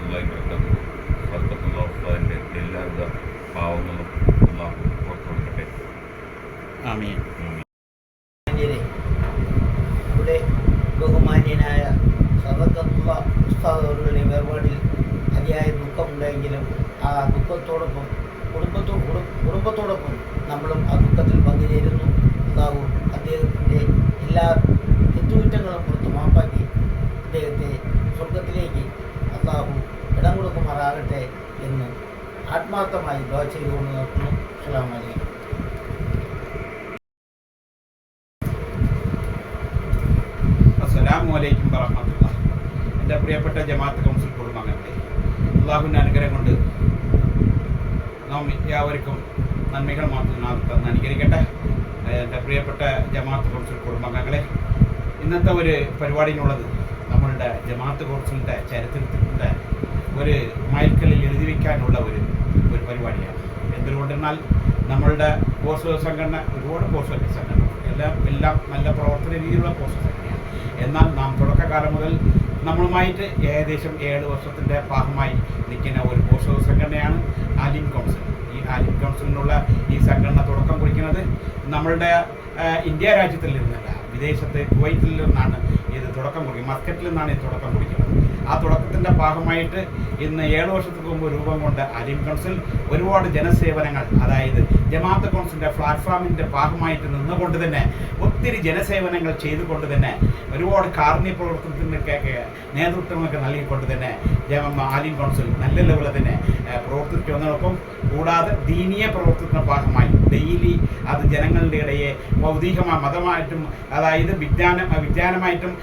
വറഹ്മത്തുള്ളാഹി വബറകാതുഹു. ബർക്കത്തുല്ലാഹി ഉസ്താദിൻ്റെ എല്ലാവിധ പാവങ്ങളും അല്ലാഹു പുറത്തു കൊടുക്കട്ടെ. ആമീൻ. ഇവിടെ ബഹുമാന്യനായ സദഖത്തുള്ള ഉസ്താദ് അവരുടെ വേർപാടിൽ അതിയായ ദുഃഖമുണ്ടെങ്കിലും ആ ദുഃഖത്തോടൊപ്പം കുടുംബത്തോടൊപ്പം നമ്മളും ആ ദുഃഖത്തിൽ പങ്കുചേരുന്നു. അല്ലാഹു അദ്ദേഹത്തിൻ്റെ എല്ലാ തെറ്റുകുറ്റങ്ങളും പുറത്ത് മാപ്പാക്കി അദ്ദേഹത്തെ സ്വർഗത്തിലേക്ക് അല്ലാഹു ഇടം കൊടുക്കുമാറാകട്ടെ എന്ന് ആത്മാർത്ഥമായി ദുആ ചെയ്തുകൊണ്ട് നിർത്തുന്നു. അസ്സലാമു അലൈക്കും. അസ്സലാമു അലൈക്കും വറഹ്മത്തുള്ളാഹി. എൻ്റെ പ്രിയപ്പെട്ട ജമാഅത്ത് കൗൺസിൽ കുടുംബാംഗങ്ങളെ, അള്ളാഹുവിൻ്റെ അനുഗ്രഹം കൊണ്ട് നാം എല്ലാവർക്കും നന്മകൾ മാത്രം അനുകരിക്കട്ടെ. എൻ്റെ പ്രിയപ്പെട്ട ജമാഅത്ത് കൗൺസിൽ കുടുംബാംഗങ്ങളെ, ഇന്നത്തെ ഒരു പരിപാടിയിലുള്ളത് നമ്മളുടെ ജമാഅത്ത് കൗൺസിലിൻ്റെ ചരിത്രത്തിൻ്റെ ഒരു മൈൽക്കല്ലിൽ എഴുതി വയ്ക്കാനുള്ള ഒരു പരിപാടിയാണ്. എന്തുകൊണ്ടെന്നാൽ നമ്മളുടെ പോസ്റ്റർ സംഘടന ഒരുപാട് പോസ്റ്റർ സംഘടന എല്ലാം നല്ല പ്രവർത്തന രീതിയിലുള്ള പോസ്റ്റർ സംഘടനയാണ്. എന്നാൽ നാം തുടക്കകാലം മുതൽ നമ്മളുമായിട്ട് ഏകദേശം 7 വർഷത്തിൻ്റെ ഭാഗമായി നിൽക്കുന്ന ഒരു പോസ്റ്റർ സംഘടനയാണ് ആലിം കൗൺസിൽ. ഈ ആലിം കൗൺസിലിനുള്ള ഈ സംഘടന തുടക്കം കുറിക്കുന്നത് നമ്മളുടെ ഇന്ത്യ രാജ്യത്തിൽ നിന്നല്ല, വിദേശത്ത് കുവൈറ്റിൽ നിന്നാണ് ഇത് തുടക്കം കുറിക്കുന്നത്. മസ്കറ്റിൽ നിന്നാണ് ഇത് തുടക്കം കുറിക്കുന്നത്. ആ തുടക്കത്തിൻ്റെ ഭാഗമായിട്ട് ഇന്ന് 7 വർഷത്തിന് മുമ്പ് രൂപം കൊണ്ട ആലിം കൗൺസിൽ ഒരുപാട് ജനസേവനങ്ങൾ, അതായത് ജമാഅത്ത് കൗൺസിലിൻ്റെ പ്ലാറ്റ്ഫോമിൻ്റെ ഭാഗമായിട്ട് നിന്നുകൊണ്ട് തന്നെ ഒത്തിരി ജനസേവനങ്ങൾ ചെയ്തുകൊണ്ട് തന്നെ ഒരുപാട് കാരുണ്യ പ്രവർത്തനത്തിനൊക്കെ നേതൃത്വങ്ങളൊക്കെ നൽകിക്കൊണ്ട് തന്നെ ആലിം കൗൺസിൽ നല്ല ലെവലിൽ തന്നെ പ്രവർത്തിച്ചു വന്നതോടൊപ്പം കൂടാതെ ദീനീയ പ്രവർത്തനത്തിൻ്റെ ഭാഗമായി ഡെയിലി അത് ജനങ്ങളുടെ ഇടയെ ഭൗതികമായി മതമായിട്ടും അതായത് വിജ്ഞാനമായിട്ടും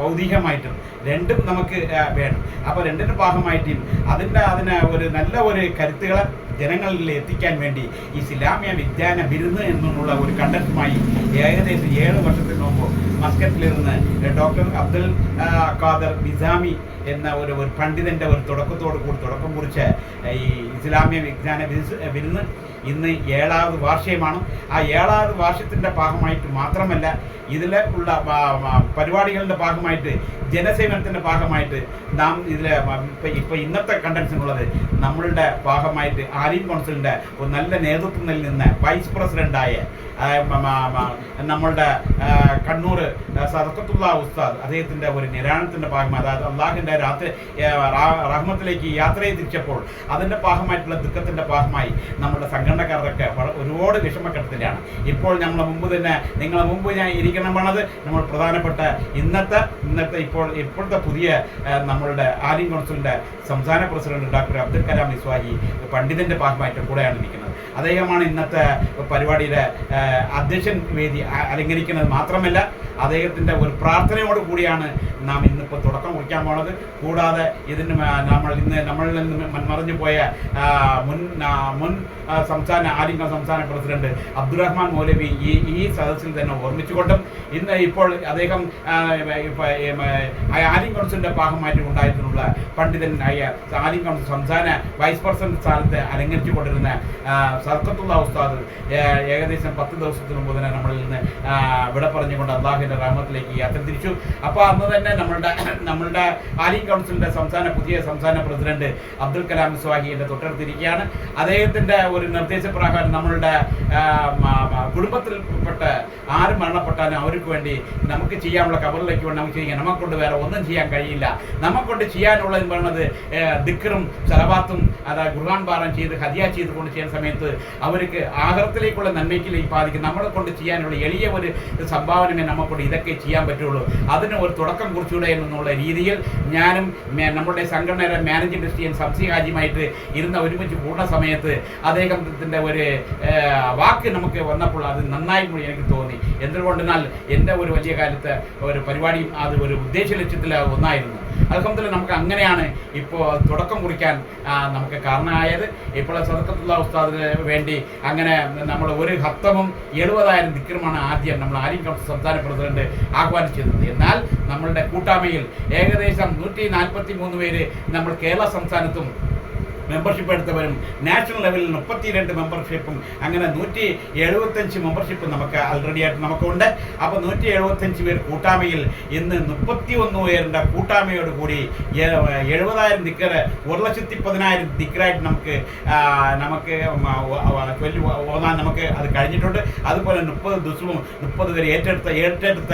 ഭൗതികമായിട്ടും രണ്ടും നമുക്ക് വേണം. അപ്പോൾ രണ്ടിൻ്റെ ഭാഗമായിട്ടും അതിന് ഒരു നല്ല ഒരു കരുത്തുകളെ ജനങ്ങളിൽ എത്തിക്കാൻ വേണ്ടി ഈ ഇസ്ലാമിക വിജ്ഞാന വിരുന്ന് എന്നുള്ള ഒരു കണ്ടന്റുമായി ഏകദേശം 7 വർഷത്തിന് മുമ്പ് മസ്കറ്റിലിരുന്ന് ഡോക്ടർ അബ്ദുൽ ഖാദർ നിസാമി എന്ന ഒരു പണ്ഡിതൻ്റെ ഒരു തുടക്കത്തോടു കൂടി തുടക്കം കുറിച്ച് ഈ ഇസ്ലാമിക വിജ്ഞാന വിരുന്ന് ഇന്ന് 7ാമത് വാർഷികമാണ്. ആ 7ാമത് വാർഷികത്തിൻ്റെ ഭാഗമായിട്ട് മാത്രമല്ല, ഇതിൽ ഉള്ള പരിപാടികളുടെ ഭാഗമായിട്ട് ജനസേവനത്തിൻ്റെ ഭാഗമായിട്ട് നാം ഇതിൽ ഇപ്പോൾ ഇന്നത്തെ കണ്ടൻസിനുള്ളത് നമ്മളുടെ ഭാഗമായിട്ട് ആലിം കൗൺസിലിൻ്റെ ഒരു നല്ല നേതൃത്വത്തിൽ നിന്ന് വൈസ് പ്രസിഡൻ്റായ നമ്മളുടെ കണ്ണൂർ സദഖത്തുള്ള ഉസ്താദ് അദ്ദേഹത്തിൻ്റെ ഒരു നിരാണത്തിൻ്റെ ഭാഗമായി, അതായത് അള്ളാഹിൻ്റെ റഹ്മത്തിലേക്ക് യാത്രയെ തിരിച്ചപ്പോൾ അതിൻ്റെ ഭാഗമായിട്ടുള്ള ദുഃഖത്തിൻ്റെ ഭാഗമായി നമ്മുടെ സംഘടനക്കാരൊക്കെ ഒരുപാട് വിഷമഘട്ടത്തിലാണ്. ഇപ്പോൾ നിങ്ങളെ മുമ്പ് ഞാൻ ഇരിക്കണം വേണത് നമ്മൾ പ്രധാനപ്പെട്ട ഇന്നത്തെ ഇപ്പോഴത്തെ പുതിയ നമ്മളുടെ ആലിം കൗൺസിലിൻ്റെ സംസ്ഥാന പ്രസിഡന്റ് ഡോക്ടർ അബ്ദുൽ കലാം നിസ്വാഹി പണ്ഡിതൻ്റെ ഭാഗമായിട്ട് കൂടെയാണ് ഇരിക്കുന്നത്. അദ്ദേഹമാണ് ഇന്നത്തെ പരിപാടിയുടെ അധ്യക്ഷൻ വേദി അലങ്കരിക്കുന്നത്. മാത്രമല്ല അദ്ദേഹത്തിൻ്റെ ഒരു പ്രാർത്ഥനയോട് കൂടിയാണ് നാം ഇന്നിപ്പോൾ തുടക്കം കുറിക്കാൻ പോകുന്നത്. കൂടാതെ ഇതിന് നമ്മളിൽ നിന്ന് മൺമറഞ്ഞു പോയ മുൻ സംസ്ഥാന ആലിം സംസ്ഥാന പ്രസിഡന്റ് അബ്ദുറഹ്മാൻ മൗലവി ഈ സദസ്സിൽ തന്നെ ഓർമ്മിച്ചുകൊണ്ടും ഇന്ന് ഇപ്പോൾ അദ്ദേഹം ആലിം കൗൺസിലിൻ്റെ ഭാഗമായിട്ട് ഉണ്ടായിട്ടുള്ള പണ്ഡിതനായ ആലിം കൗൺസിൽ സംസ്ഥാന വൈസ് പ്രസിഡന്റ് സ്ഥാനത്ത് അലങ്കരിച്ചു കൊണ്ടിരുന്ന സദഖത്തുള്ള ഉസ്താദ് ഏകദേശം 10 ദിവസത്തിന് മുമ്പ് തന്നെ നമ്മളിൽ നിന്ന് ഇവിടെ പറഞ്ഞുകൊണ്ട് അള്ളാഹുവിൻ്റെ റഹ്മത്തിലേക്ക് യാത്ര തിരിച്ചു. അപ്പോൾ അന്ന് തന്നെ നമ്മളുടെ ആലിം കൗൺസിലിൻ്റെ പുതിയ സംസ്ഥാന പ്രസിഡന്റ് അബ്ദുൽ കലാം നിസ്വാഹി എൻ്റെ തൊട്ടടുത്തിരിക്കുകയാണ്. അദ്ദേഹത്തിൻ്റെ ഒരു നിർദ്ദേശപ്രകാരം നമ്മളുടെ കുടുംബത്തിൽപ്പെട്ട ആര് മരണപ്പെട്ടാലും അവർക്ക് വേണ്ടി നമുക്ക് ചെയ്യാനുള്ള കബറിലേക്ക് വേണ്ടി നമുക്ക് ചെയ്യാം. നമുക്കൊണ്ട് വേറെ ഒന്നും ചെയ്യാൻ കഴിയില്ല. നമുക്കൊണ്ട് ചെയ്യാനുള്ളതെന്ന് പറയുന്നത് ദിക്റും സലവാത്തും അതായത് ഖുർആൻ പാരായണം ചെയ്ത് ഹദിയ ചെയ്തുകൊണ്ട് ചെയ്യുന്ന സമയത്ത് അവർക്ക് ആഖിറത്തിലേക്കുള്ള നന്മയ്ക്കിലേക്ക് ബാധിക്കും. നമ്മളെ കൊണ്ട് ചെയ്യാനുള്ള എളിയ ഒരു സംഭാവനമേ നമുക്കൊണ്ട് ഇതൊക്കെ ചെയ്യാൻ പറ്റുള്ളൂ. അതിന് ഒരു തുടക്കം കുറിച്ചൂടെ എന്നുള്ള രീതിയിൽ ഞാനും നമ്മുടെ സംഘടനയുടെ മാനേജിംഗ് ട്രസ്റ്റിയും സംസി ഹാജിയുമായിട്ട് ഒരുമിച്ച് കൂടുന്ന സമയത്ത് അദ്ദേഹത്തിൻ്റെ ഒരു വാക്ക് നമുക്ക് വന്നപ്പോൾ അത് നന്നായി കൂടി എനിക്ക് തോന്നി. എന്തുകൊണ്ടെന്നാൽ എൻ്റെ ഒരു വലിയ കാലത്ത് ഒരു പരിപാടിയും അത് ഒരു ഉദ്ദേശ ലക്ഷ്യത്തിൽ ഒന്നായിരുന്നു. അൽഹംദുലില്ലാഹ് നമുക്ക് അങ്ങനെയാണ് ഇപ്പോൾ തുടക്കം കുറിക്കാൻ നമുക്ക് കാരണമായത്. ഇപ്പോൾ സദഖത്തുള്ള ഉസ്താദിന് വേണ്ടി അങ്ങനെ നമ്മൾ ഒരു ഹത്തമും 70,000 ദിക്റുമാണ് ആദ്യം നമ്മൾ ആലിം കൗൺസിൽ സംസ്ഥാന പ്രസിഡന്റ് ആഹ്വാനം ചെയ്തത്. എന്നാൽ നമ്മളുടെ കൂട്ടായ്മയിൽ ഏകദേശം 143 പേര് നമ്മൾ കേരള സംസ്ഥാനത്തും മെമ്പർഷിപ്പ് എടുത്തവരും നാഷണൽ ലെവലിൽ 32 മെമ്പർഷിപ്പും അങ്ങനെ 175 മെമ്പർഷിപ്പ് നമുക്ക് ആൾറെഡി ആയിട്ട് നമുക്കുണ്ട്. അപ്പോൾ 175 പേർ കൂട്ടായ്മയിൽ ഇന്ന് 31 പേരുടെ കൂട്ടായ്മയോട് കൂടി 70,000 ദിക്കർ 1,10,000 ദിക്കറായിട്ട് നമുക്ക് ഓതാൻ നമുക്ക് അത് കഴിഞ്ഞിട്ടുണ്ട്. അതുപോലെ 30 ദിവസവും 30 പേര് ഏറ്റെടുത്ത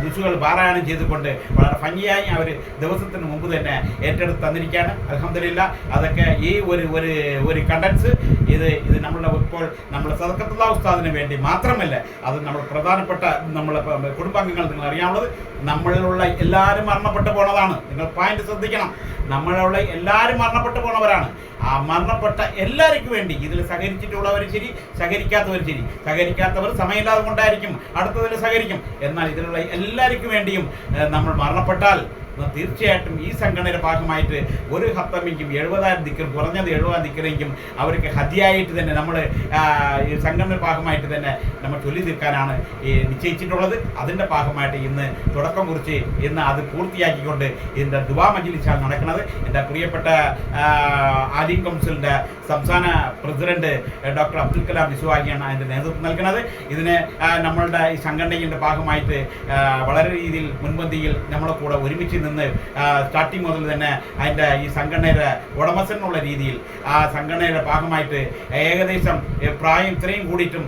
ദിവസങ്ങൾ പാരായണം ചെയ്തുകൊണ്ട് വളരെ ഭംഗിയായി അവർ ദിവസത്തിന് മുമ്പ് തന്നെ ഏറ്റെടുത്ത് തന്നിരിക്കുകയാണ്. അൽഹംദുലില്ലാ. അതൊക്കെ ഈ ഒരു കണ്ടൻസ് ഇത് നമ്മളുടെ ഇപ്പോൾ നമ്മുടെ സദഖത്തുല്ലാ ഉസ്താദിന് വേണ്ടി മാത്രമല്ല, അത് നമ്മൾ പ്രധാനപ്പെട്ട നമ്മളെ കുടുംബാംഗങ്ങൾ നിങ്ങൾ അറിയാനുള്ളത്, നമ്മളിലുള്ള എല്ലാവരും മരണപ്പെട്ടു പോണതാണ്. നിങ്ങൾ പോയിന്റ് ശ്രദ്ധിക്കണം. നമ്മളുള്ള എല്ലാവരും മരണപ്പെട്ടു പോണവരാണ്. ആ മരണപ്പെട്ട എല്ലാവർക്കും വേണ്ടി ഇതിൽ സഹകരിച്ചിട്ടുള്ളവർ ശരി, സഹകരിക്കാത്തവർ സമയമില്ലാതെ കൊണ്ടായിരിക്കും അടുത്തതിൽ സഹകരിക്കും. എന്നാൽ ഇതിലുള്ള എല്ലാവർക്കും വേണ്ടിയും നമ്മൾ മരണപ്പെട്ടാൽ തീർച്ചയായിട്ടും ഈ സംഘടനയുടെ ഭാഗമായിട്ട് ഒരു ഹത്തമെങ്കിലും 70,000 ദിക്കർ, കുറഞ്ഞത് 70,000 ദിക്കറെങ്കിലും അവർക്ക് ഹദിയായിട്ട് തന്നെ നമ്മൾ ഈ സംഘടനയുടെ ഭാഗമായിട്ട് തന്നെ നമ്മൾ ചൊല്ലി തീർക്കാനാണ് നിശ്ചയിച്ചിട്ടുള്ളത്. അതിൻ്റെ ഭാഗമായിട്ട് ഇന്ന് തുടക്കം കുറിച്ച് ഇന്ന് അത് പൂർത്തിയാക്കിക്കൊണ്ട് ഇതിൻ്റെ ദുആ മജ്‌ലിസാണ് നടക്കുന്നത്. എൻ്റെ പ്രിയപ്പെട്ട ആലിം കൗൺസിലിൻ്റെ സംസ്ഥാന പ്രസിഡന്റ് ഡോക്ടർ അബ്ദുൽ കലാം മിസ്വാഹിയാണ് അതിൻ്റെ നേതൃത്വം നൽകുന്നത്. ഇതിന് നമ്മളുടെ ഈ സംഘടനയുടെ ഭാഗമായിട്ട് വളരെ രീതിയിൽ മുൻപന്തിയിൽ നമ്മളെ കൂടെ ഒരുമിച്ച് നിന്ന് സ്റ്റാർട്ടിങ് മുതൽ തന്നെ അതിൻ്റെ ഈ സംഘടനയുടെ ഉടമസ്ഥൻ എന്നുള്ള രീതിയിൽ ആ സംഘടനയുടെ ഭാഗമായിട്ട് ഏകദേശം പ്രായം ഇത്രയും കൂടിയിട്ടും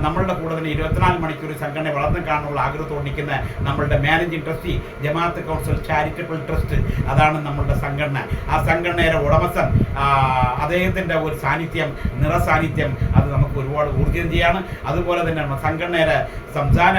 നമ്മളുടെ കൂടെ തന്നെ 24 മണിക്കൂർ സംഘടന വളർന്നു കാണാനുള്ള ആഗ്രഹത്തോടെ നിൽക്കുന്ന നമ്മളുടെ മാനേജിംഗ് ട്രസ്റ്റി ജമാഅത്ത് കൗൺസിൽ ചാരിറ്റബിൾ ട്രസ്റ്റ്, അതാണ് നമ്മളുടെ സംഘടന. ആ സംഘടനയുടെ ഉടമസ്ഥൻ അദ്ദേഹത്തിൻ്റെ ഒരു സാന്നിധ്യം, നിറസാന്നിധ്യം അത് നമുക്ക് ഒരുപാട് ഊർജ്ജം. അതുപോലെ തന്നെ സംഘടനയുടെ സംസ്ഥാന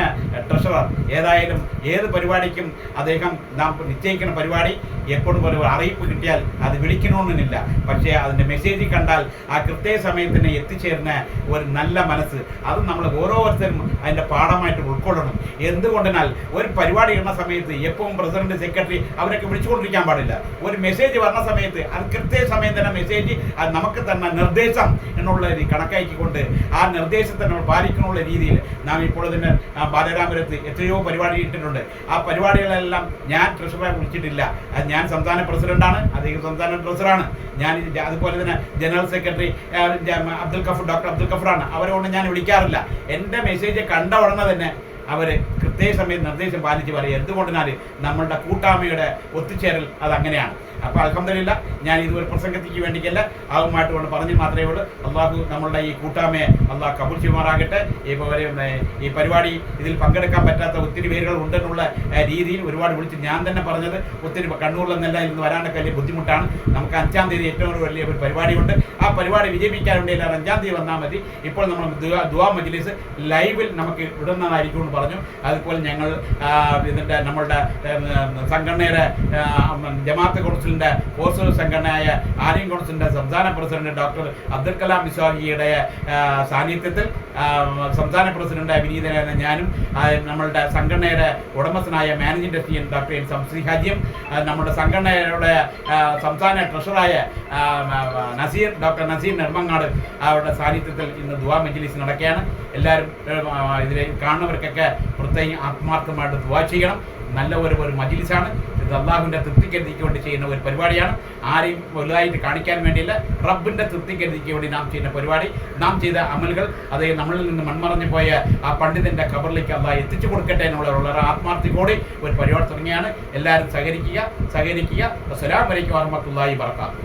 ട്രഷറർ ഏതായാലും ഏത് പരിപാടിക്കും അദ്ദേഹം നാം നിശ്ചയിക്കുന്ന പരിപാടി എപ്പോഴും ഒരു അറിയിപ്പ് കിട്ടിയാൽ അത് വിളിക്കണമെന്നില്ല, പക്ഷേ അതിൻ്റെ മെസ്സേജ് കണ്ടാൽ ആ കൃത്യ സമയത്തിന് എത്തിച്ചേരുന്ന ഒരു നല്ല മനസ്സ്, അത് നമ്മൾ ഓരോരുത്തരും അതിൻ്റെ പാഠമായിട്ട് ഉൾക്കൊള്ളണം. എന്തുകൊണ്ടെന്നാൽ ഒരു പരിപാടി ഇടുന്ന സമയത്ത് എപ്പോഴും പ്രസിഡന്റ്, സെക്രട്ടറി അവരൊക്കെ വിളിച്ചുകൊണ്ടിരിക്കാൻ പാടില്ല. ഒരു മെസ്സേജ് വന്ന സമയത്ത് അത് കൃത്യ സമയം തന്നെ മെസ്സേജ് അത് നമുക്ക് തന്നെ നിർദ്ദേശം എന്നുള്ള കണക്കാക്കിക്കൊണ്ട് ആ നിർദ്ദേശത്തെ നമ്മൾ പാലിക്കാനുള്ള രീതിയിൽ നാം ഇപ്പോൾ തന്നെ ബാലരാമപുരത്ത് എത്രയോ പരിപാടി ഇട്ടിട്ടുണ്ട്. ആ പരിപാടികളെല്ലാം ഞാൻ ട്രഷററെ വിളിച്ചിട്ടില്ല. ഞാൻ സംസ്ഥാന പ്രസിഡന്റാണ്, അദ്ദേഹം സംസ്ഥാന ട്രഷറാണ്. ഞാൻ അതുപോലെ തന്നെ ജനറൽ സെക്രട്ടറി ഡോക്ടർ അബ്ദുൽ ഗഫറാണ്. അവരോട് ഞാൻ വിളിക്കാറില്ല. എൻ്റെ മെസ്സേജ് കണ്ട ഉടനെ തന്നെ അവർ കൃത്യസമയം നിർദ്ദേശം പാലിച്ച് പറയും. എന്തുകൊണ്ടെന്നാൽ നമ്മളുടെ കൂട്ടായ്മയുടെ ഒത്തുചേരൽ അതങ്ങനെയാണ്. അപ്പോൾ അൽഹംദുലില്ലാ, ഞാൻ ഇതൊരു പ്രസംഗത്തിക്ക് വേണ്ടിക്കല്ല, ആവുമായിട്ട് കൊണ്ട് പറഞ്ഞു മാത്രമേ ഉള്ളൂ. അള്ളാഹു നമ്മളുടെ ഈ കൂട്ടായ്മയെ അള്ളാഹ് കബൂൽ ചെയ്യുമാറാകട്ടെ. ഇപ്പോൾ ഈ പരിപാടി ഇതിൽ പങ്കെടുക്കാൻ പറ്റാത്ത ഒത്തിരി പേരുകൾ ഉണ്ടെന്നുള്ള രീതിയിൽ ഒരുപാട് വിളിച്ച് ഞാൻ തന്നെ പറഞ്ഞത് ഒത്തിരി കണ്ണൂരിലെന്നല്ല ഇന്ന് വരാനൊക്കെ വലിയ ബുദ്ധിമുട്ടാണ്. നമുക്ക് 5-ാം തീയതി ഏറ്റവും വലിയ ഒരു പരിപാടിയുണ്ട്. ആ പരിപാടി വിജയിപ്പിക്കാൻ വേണ്ടി എല്ലാവരും 5-ാം തീയതി വന്നാൽ മതി. ഇപ്പോൾ നമ്മൾ ദുആ മജ്‌ലിസ് ലൈവിൽ നമുക്ക് ഇടുന്നതായിരിക്കും എന്ന് പറഞ്ഞു. അതുപോലെ ഞങ്ങൾ ഇതിൻ്റെ നമ്മളുടെ സംഘടനയുടെ ജമാഅത്ത് കൗൺസിലിൻ്റെ പോസ്റ്റൽ സംഘടനയായ ആലിം കൗൺസിലിൻ്റെ സംസ്ഥാന പ്രസിഡന്റ് ഡോക്ടർ അബ്ദുൽ കലാം മിസ്വാഹിയുടെ സാന്നിധ്യത്തിൽ സംസ്ഥാന പ്രസിഡന്റ് വിനീതനായ ഞാനും നമ്മളുടെ സംഘടനയുടെ ഉടമസ്ഥനായ മാനേജിംഗ് ട്രസ്റ്റി ഡോക്ടർ എൻ സംസി ഹാജിയും നമ്മുടെ സംഘടനയുടെ സംസ്ഥാന ട്രഷറായ ഡോക്ടർ നസീർ നെടുമങ്ങാട് അവരുടെ സാന്നിധ്യത്തിൽ ഇന്ന് ദുആ മജ്‌ലിസ് നടക്കുകയാണ്. എല്ലാവരും ഇതിൽ കാണുന്നവർക്കൊക്കെ പ്രത്യേകം ആത്മാർത്ഥമായിട്ട് ദുആ ചെയ്യണം. നല്ല ഒരു മജ്‌ലിസാണ് ഇത്. അള്ളാഹുവിൻ്റെ തൃപ്തിക്കരുതിക്ക് വേണ്ടി ചെയ്യുന്ന ഒരു പരിപാടിയാണ്. ആരെയും വലുതായിട്ട് കാണിക്കാൻ വേണ്ടിയില്ല, റബ്ബിൻ്റെ തൃപ്തിക്കരുതിക്ക് വേണ്ടി നാം ചെയ്യുന്ന പരിപാടി. നാം ചെയ്ത അമലുകൾ അത് നമ്മളിൽ നിന്ന് മൺമറഞ്ഞു പോയ ആ പണ്ഡിതൻ്റെ ഖബറിലേക്ക് അള്ളാഹ് എത്തിച്ചു കൊടുക്കട്ടെ എന്നുള്ള വളരെ ആത്മാർത്ഥിയോടെ ഒരു പരിപാടി തുടങ്ങിയാണ്. എല്ലാവരും സഹകരിക്കുക. അസ്സലാമു അലൈക്കും വറഹ്മത്തുള്ളാഹി വബറകാതുഹു.